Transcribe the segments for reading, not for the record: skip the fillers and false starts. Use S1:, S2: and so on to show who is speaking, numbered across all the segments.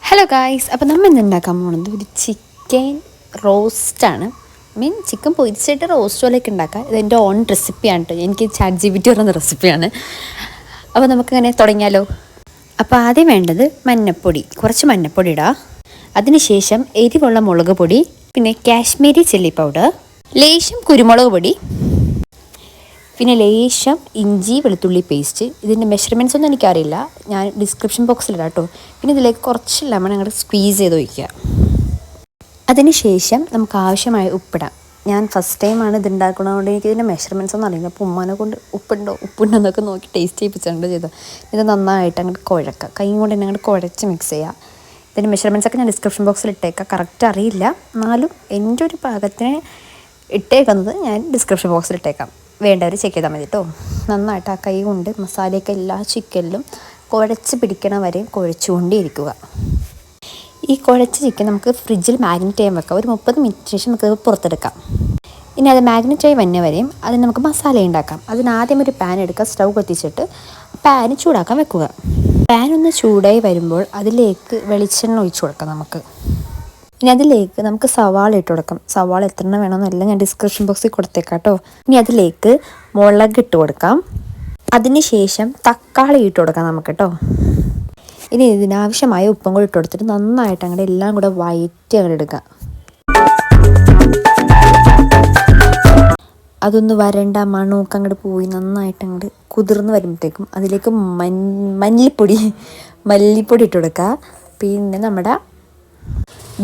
S1: Hello guys, അപ്പോൾ നമ്മൾ ഇന്ന് ഉണ്ടാക്കാൻ പോകുന്നത് ഒരു ചിക്കൻ റോസ്റ്റാണ്. ചിക്കൻ പൊരിച്ചിട്ട് റോസ്റ്റ് പോലെയൊക്കെ ഉണ്ടാക്കാം. ഇതെൻ്റെ ഓൺ റെസിപ്പിയാണ് കേട്ടോ. എനിക്ക് ChatGPT പറയുന്ന റെസിപ്പിയാണ്. അപ്പോൾ നമുക്കങ്ങനെ തുടങ്ങിയാലോ. അപ്പോൾ ആദ്യം വേണ്ടത് മഞ്ഞൾപ്പൊടി, കുറച്ച് മഞ്ഞൾപ്പൊടി ഇടാം. അതിനുശേഷം എരിവുള്ള മുളക് പൊടി, പിന്നെ കാശ്മീരി ചില്ലി പൗഡർ, ലേശം കുരുമുളക് പൊടി, പിന്നെ ലേശം ഇഞ്ചി വെളുത്തുള്ളി പേസ്റ്റ്. ഇതിൻ്റെ മെഷർമെൻറ്റ്സ് ഒന്നും എനിക്കറിയില്ല, ഞാൻ ഡിസ്ക്രിപ്ഷൻ ബോക്സിലിടാം കേട്ടോ. പിന്നെ ഇതിലേക്ക് കുറച്ച് ലെമൺ അങ്ങോട്ട് സ്ക്വീസ് ചെയ്ത് ഒഴിക്കുക. അതിനുശേഷം നമുക്ക് ആവശ്യമായ ഉപ്പിടാം. ഞാൻ ഫസ്റ്റ് ടൈമാണ് ഇത് ഉണ്ടാക്കുന്നതുകൊണ്ട് എനിക്ക് ഇതിൻ്റെ മെഷർമെൻറ്റ്സ് ഒന്നും അറിയില്ല. അപ്പോൾ ഉമ്മാനെ കൊണ്ട് ഉപ്പുണ്ടോ എന്നൊക്കെ നോക്കി ടേസ്റ്റ് ചെയ്യിപ്പിച്ചുകൊണ്ട് ചെയ്തത്. ഇത് നന്നായിട്ട് അങ്ങോട്ട് കുഴക്കുക, കൈ കൊണ്ട് തന്നെ അങ്ങോട്ട് കുഴച്ച് മിക്സ് ചെയ്യുക. ഇതിൻ്റെ മെഷർമെൻറ്റ്സൊക്കെ ഞാൻ ഡിസ്ക്രിപ്ഷൻ ബോക്സിൽ ഇട്ടേക്കാം. കറക്റ്റ് അറിയില്ല, എന്നാലും എൻ്റെ ഒരു പാകത്തിന് ഇട്ടേക്കുന്നത് ഞാൻ ഡിസ്ക്രിപ്ഷൻ ബോക്സിൽ ഇട്ടേക്കാം. വേണ്ടവർ ചെക്ക് ചെയ്താൽ മതി കേട്ടോ. നന്നായിട്ട് ആ കൈ കൊണ്ട് മസാലയൊക്കെ എല്ലാ ചിക്കനിലും കുഴച്ച് പിടിക്കണ വരെ കുഴച്ചുകൊണ്ടേയിരിക്കുക. ഈ കുഴച്ച ചിക്കൻ നമുക്ക് ഫ്രിഡ്ജിൽ മാഗ്നറ്റ് ചെയ്യാൻ വെക്കാം. ഒരു 30 മിനിറ്റിന് ശേഷം നമുക്ക് പുറത്തെടുക്കാം. ഇനി അത് മാഗ്നറ്റ് ആയി വന്ന വരെയും അതിന് നമുക്ക് മസാല ഉണ്ടാക്കാം. അതിനാദ്യം ഒരു പാൻ എടുക്കുക, സ്റ്റൗ കത്തിച്ചിട്ട് പാൻ ചൂടാക്കാൻ വെക്കുക. പാൻ ഒന്ന് ചൂടായി വരുമ്പോൾ അതിലേക്ക് വെളിച്ചെണ്ണ ഒഴിച്ചു കൊടുക്കാം നമുക്ക്. ഇനി അതിലേക്ക് നമുക്ക് സവാള ഇട്ട് കൊടുക്കാം. സവാള എത്ര എണ്ണം വേണമെന്നല്ല ഞാൻ ഡിസ്ക്രിപ്ഷൻ ബോക്സിൽ കൊടുത്തേക്കാം കേട്ടോ. ഇനി അതിലേക്ക് മുളക് ഇട്ട് കൊടുക്കാം. അതിനുശേഷം തക്കാളി ഇട്ട് കൊടുക്കാം നമുക്ക് കേട്ടോ. ഇനി ഇതിനാവശ്യമായ ഉപ്പും കൂടി ഇട്ട് കൊടുത്തിട്ട് നന്നായിട്ട് അങ്ങോട്ട് എല്ലാം കൂടെ വഴറ്റി അങ്ങോട്ട് എടുക്കുക. അതൊന്ന് വരണ്ട മണമൊക്കെ അങ്ങോട്ട് പോയി നന്നായിട്ട് അങ്ങോട്ട് കുതിർന്ന് വരുമ്പോഴത്തേക്കും അതിലേക്ക് മല്ലിപ്പൊടി ഇട്ട് കൊടുക്കുക. പിന്നെ നമ്മുടെ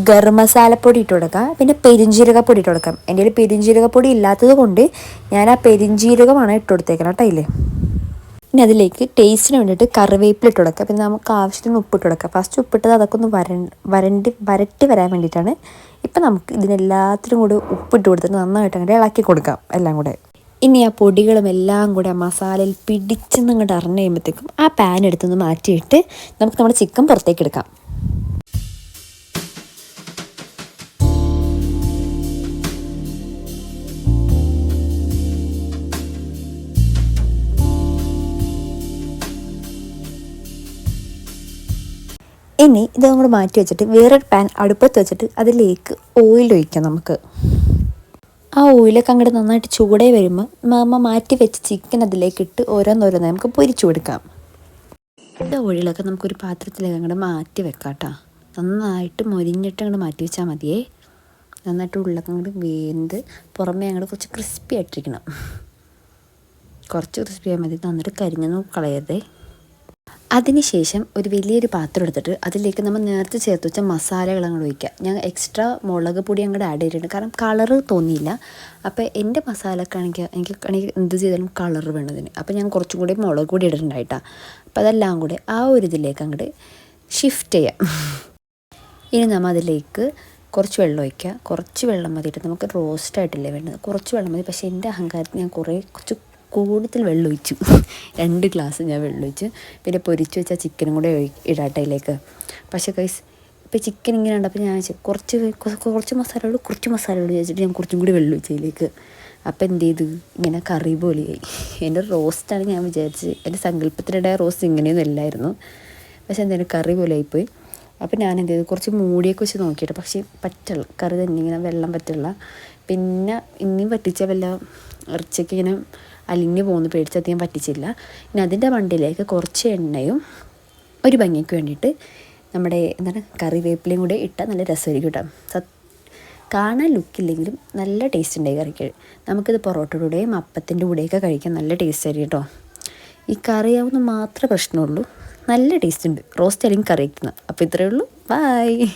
S1: ഗരം മസാലപ്പൊടി ഇട്ട് കൊടുക്കുക. പിന്നെ പെരിഞ്ജീരകപ്പൊടി ഇട്ട് കൊടുക്കാം. എൻ്റെ കയ്യിൽ പെരിഞ്ജീരകപ്പൊടി ഇല്ലാത്തത് കൊണ്ട് ഞാൻ ആ പെരിഞ്ജീരകമാണ് ഇട്ട് കൊടുത്തേക്കണം കേട്ടോ അതിൽ. ഇനി അതിലേക്ക് ടേസ്റ്റിന് വേണ്ടിയിട്ട് കറിവേപ്പില ഇട്ട് കൊടുക്കുക. പിന്നെ നമുക്ക് ആവശ്യത്തിന് ഉപ്പിട്ട് കൊടുക്കുക. ഫസ്റ്റ് ഉപ്പിട്ടത് അതൊക്കെ ഒന്ന് വരട്ടി വരാൻ വേണ്ടിയിട്ടാണ്. ഇപ്പം നമുക്ക് ഇതിനെല്ലാത്തിനും കൂടി ഉപ്പിട്ട് കൊടുത്തിട്ട് നന്നായിട്ട് അങ്ങോട്ട് ഇളക്കി കൊടുക്കാം എല്ലാം കൂടെ. ഇനി ആ പൊടികളും എല്ലാം കൂടെ ആ മസാലയിൽ പിടിച്ചെന്ന് അങ്ങോട്ട് അറിഞ്ഞ് കഴിയുമ്പോഴത്തേക്കും ആ പാൻ എടുത്തൊന്ന് മാറ്റിയിട്ട് നമുക്ക് നമ്മുടെ ചിക്കൻ പുറത്തേക്ക് എടുക്കാം. ഇനി ഇതും കൂടെ മാറ്റി വെച്ചിട്ട് വേറൊരു പാൻ അടുപ്പത്ത് വെച്ചിട്ട് അതിലേക്ക് ഓയിൽ ഒഴിക്കാം നമുക്ക്. ആ ഓയിലൊക്കെ അങ്ങോട്ട് നന്നായിട്ട് ചൂടായി വരുമ്പോൾ മാറ്റി വെച്ച് ചിക്കൻ അതിലേക്ക് ഇട്ട് ഓരോന്നോരോന്ന് നമുക്ക് പൊരിച്ചു കൊടുക്കാം. ഈ ഓയിലൊക്കെ നമുക്കൊരു പാത്രത്തിലേക്ക് അങ്ങോട്ട് മാറ്റി വെക്കാം കേട്ടോ. നന്നായിട്ട് മൊരിഞ്ഞിട്ട് അങ്ങോട്ട് മാറ്റി വെച്ചാൽ മതിയേ. നന്നായിട്ട് ഉള്ളൊക്കെ അങ്ങോട്ട് വെന്ത് പുറമേ അങ്ങോട്ട് കുറച്ച് ക്രിസ്പി ആയിട്ടിരിക്കണം. കുറച്ച് ക്രിസ്പി ആയാൽ മതി, നന്നായിട്ട് കരിഞ്ഞൊന്നും കളയരുതേ. അതിനുശേഷം ഒരു വലിയൊരു പാത്രം എടുത്തിട്ട് അതിലേക്ക് നമ്മൾ നേരത്തെ ചേർത്ത് വെച്ച മസാലകൾ അങ്ങോട്ട് ഒഴിക്കുക. ഞാൻ എക്സ്ട്രാ മുളക് പൊടി അങ്ങോട്ട് ആഡ് ചെയ്തിട്ടുണ്ട്, കാരണം കളറ് തോന്നിയില്ല. അപ്പോൾ എൻ്റെ മസാലക്കാണെങ്കിൽ എനിക്ക് എന്ത് ചെയ്താലും കളർ വേണ്ടതിന്. അപ്പോൾ ഞാൻ കുറച്ചും കൂടി മുളക് പൊടി ഇട്ടിട്ടുണ്ടായിട്ടാണ്. അപ്പോൾ അതെല്ലാം കൂടെ ആ ഒരു ഇതിലേക്ക് അങ്ങോട്ട് ഷിഫ്റ്റ് ചെയ്യാം. ഇനി നമ്മൾ അതിലേക്ക് കുറച്ച് വെള്ളം ഒഴിക്കുക. കുറച്ച് വെള്ളം മതിയിട്ട് നമുക്ക് റോസ്റ്റായിട്ടില്ലേ വേണ്ടത്, കുറച്ച് വെള്ളം മതി. പക്ഷേ എൻ്റെ അഹങ്കാരത്തിൽ ഞാൻ കുറച്ച് കൂടുതൽ വെള്ളം ഒഴിച്ചു. 2 ഗ്ലാസ് ഞാൻ വെള്ളം ഒഴിച്ചു. പിന്നെ പൊരിച്ച് വെച്ചാൽ ചിക്കനും കൂടെ ഇടാട്ടെ അതിലേക്ക്. പക്ഷേ ഗൈസ് ഇപ്പോൾ ചിക്കൻ ഇങ്ങനെ ഉണ്ടപ്പോൾ ഞാൻ കുറച്ച് മസാലകൾ ചോദിച്ചിട്ട് ഞാൻ കുറച്ചും കൂടി വെള്ളം ഒഴിച്ചു അതിലേക്ക്. അപ്പോൾ എന്ത് ചെയ്തു, ഇങ്ങനെ കറി പോലെയായി. എൻ്റെ റോസ്റ്റാണ് ഞാൻ വിചാരിച്ചത്. എൻ്റെ സങ്കല്പത്തിനിടെ റോസ്റ്റ് ഇങ്ങനെയൊന്നും അല്ലായിരുന്നു. പക്ഷേ എന്തായാലും കറി പോലെ ആയിപ്പോയി. അപ്പോൾ ഞാൻ എന്ത് ചെയ്തു, കുറച്ച് മൂടിയൊക്കെ വെച്ച് നോക്കിയിട്ട് പക്ഷേ പറ്റില്ല, കറി തന്നെ ഇങ്ങനെ വെള്ളം പറ്റില്ല. പിന്നെ ഇനിയും പറ്റിച്ച വല്ല ഇറച്ചിക്ക് ഇങ്ങനെ അലിഞ്ഞ് പോകുന്ന പേടിച്ചധികം പറ്റിച്ചില്ല. ഇനി അതിൻ്റെ വണ്ടിയിലേക്ക് കുറച്ച് എണ്ണയും ഒരു ഭംഗിക്ക് വേണ്ടിയിട്ട് നമ്മുടെ കറിവേപ്പിലയും കൂടെ ഇട്ടാൽ നല്ല രസമായിരിക്കും കേട്ടോ. കാണാൻ ലുക്കില്ലെങ്കിലും നല്ല ടേസ്റ്റ് ഉണ്ടായി കറിക്ക്. നമുക്കിത് പൊറോട്ടയുടെ കൂടെയും അപ്പത്തിൻ്റെ കൂടെയൊക്കെ കഴിക്കാൻ നല്ല ടേസ്റ്റ് ആയിരിക്കും കേട്ടോ. ഈ കറിയാവുന്ന മാത്രമേ പ്രശ്നമുള്ളൂ, നല്ല ടേസ്റ്റ് ഉണ്ട് റോസ്റ്റ് അല്ലെങ്കിൽ കറി വയ്ക്കുന്നത്. അപ്പോൾ ഇത്രയേ ഉള്ളൂ. ബൈ.